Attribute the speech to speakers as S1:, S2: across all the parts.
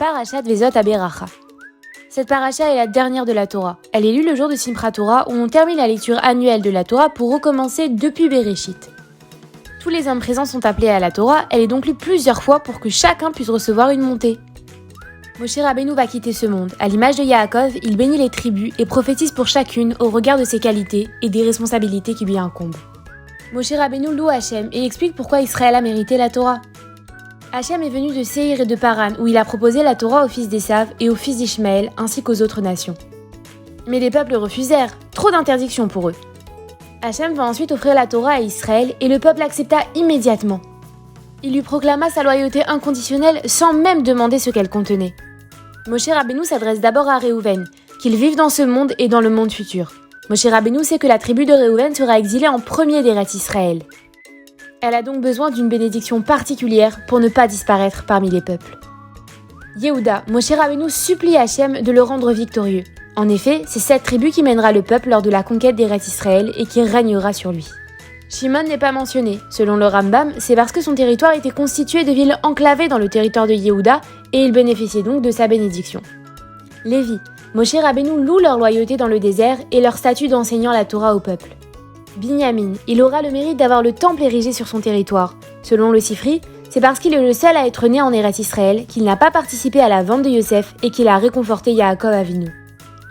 S1: Parashat Vezot Aberacha. Cette paracha est la dernière de la Torah. Elle est lue le jour de Simchat Torah où on termine la lecture annuelle de la Torah pour recommencer depuis Bereshit. Tous les hommes présents sont appelés à la Torah, elle est donc lue plusieurs fois pour que chacun puisse recevoir une montée. Moshe Rabbeinu va quitter ce monde. À l'image de Yaakov, il bénit les tribus et prophétise pour chacune au regard de ses qualités et des responsabilités qui lui incombent. Moshe Rabbeinu loue Hachem et explique pourquoi Israël a mérité la Torah. Hachem est venu de Séhir et de Paran où il a proposé la Torah aux fils d'Esav et aux fils d'Ishmaël ainsi qu'aux autres nations. Mais les peuples refusèrent, trop d'interdictions pour eux. Hachem va ensuite offrir la Torah à Israël et le peuple accepta immédiatement. Il lui proclama sa loyauté inconditionnelle sans même demander ce qu'elle contenait. Moshe Rabbeinu s'adresse d'abord à Réhouven, qu'il vive dans ce monde et dans le monde futur. Moshe Rabbeinu sait que la tribu de Réhouven sera exilée en premier d'Eretz Israël. Elle a donc besoin d'une bénédiction particulière pour ne pas disparaître parmi les peuples. Yehuda, Moshe Rabbeinu supplie Hachem de le rendre victorieux. En effet, c'est cette tribu qui mènera le peuple lors de la conquête d'Eretz Israël et qui régnera sur lui. Shimon n'est pas mentionné. Selon le Rambam, c'est parce que son territoire était constitué de villes enclavées dans le territoire de Yehuda et il bénéficiait donc de sa bénédiction. Lévi, Moshe Rabbeinu loue leur loyauté dans le désert et leur statut d'enseignant la Torah au peuple. Binyamin, il aura le mérite d'avoir le temple érigé sur son territoire. Selon le Sifri, c'est parce qu'il est le seul à être né en Eretz Israël qu'il n'a pas participé à la vente de Yosef et qu'il a réconforté Yaakov Avinu.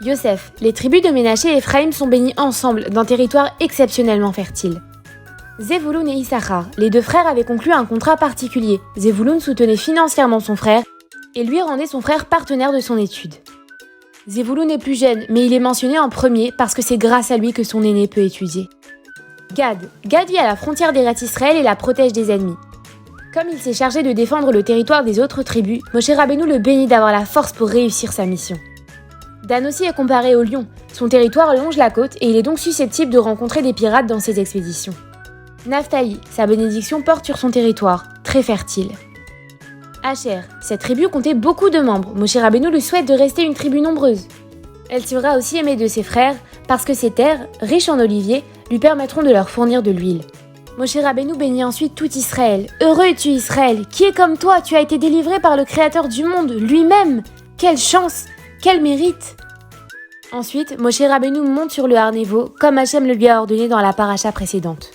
S1: Yosef, les tribus de Ménaché et Ephraïm sont bénies ensemble d'un territoire exceptionnellement fertile. Zevouloun et Issachar, les deux frères avaient conclu un contrat particulier. Zevouloun soutenait financièrement son frère et lui rendait son frère partenaire de son étude. Zevouloun est plus jeune, mais il est mentionné en premier parce que c'est grâce à lui que son aîné peut étudier. Gad vit à la frontière d'Eretz Israël et la protège des ennemis. Comme il s'est chargé de défendre le territoire des autres tribus, Moshe Rabbeinu le bénit d'avoir la force pour réussir sa mission. Dan aussi est comparé au lion. Son territoire longe la côte et il est donc susceptible de rencontrer des pirates dans ses expéditions. Naphtali, sa bénédiction porte sur son territoire, très fertile. Asher, cette tribu comptait beaucoup de membres. Moshe Rabbeinu lui souhaite de rester une tribu nombreuse. Elle sera aussi aimée de ses frères parce que ses terres, riches en oliviers, lui permettront de leur fournir de l'huile. Moshe Rabbeinu bénit ensuite tout Israël. « Heureux es-tu Israël, qui est comme toi, tu as été délivré par le Créateur du monde, lui-même. Quelle chance, quel mérite !» Ensuite, Moshe Rabbeinu monte sur le Har Nevo, comme Hachem le lui a ordonné dans la paracha précédente.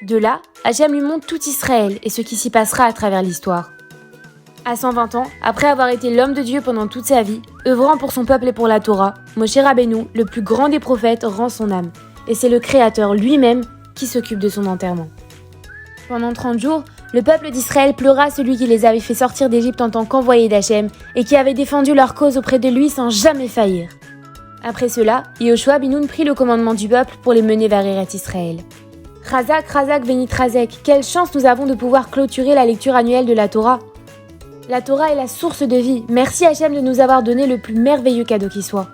S1: De là, Hachem lui montre tout Israël et ce qui s'y passera à travers l'histoire. À 120 ans, après avoir été l'homme de Dieu pendant toute sa vie, œuvrant pour son peuple et pour la Torah, Moshe Rabbeinu, le plus grand des prophètes, rend son âme. Et c'est le Créateur lui-même qui s'occupe de son enterrement. Pendant 30 jours, le peuple d'Israël pleura celui qui les avait fait sortir d'Égypte en tant qu'envoyé d'Hachem et qui avait défendu leur cause auprès de lui sans jamais faillir. Après cela, Yehoshua bin Nun prit le commandement du peuple pour les mener vers Eretz Israël. Razak, Razak, Benit Razek, quelle chance nous avons de pouvoir clôturer la lecture annuelle de la Torah. La Torah est la source de vie. Merci Hachem de nous avoir donné le plus merveilleux cadeau qui soit.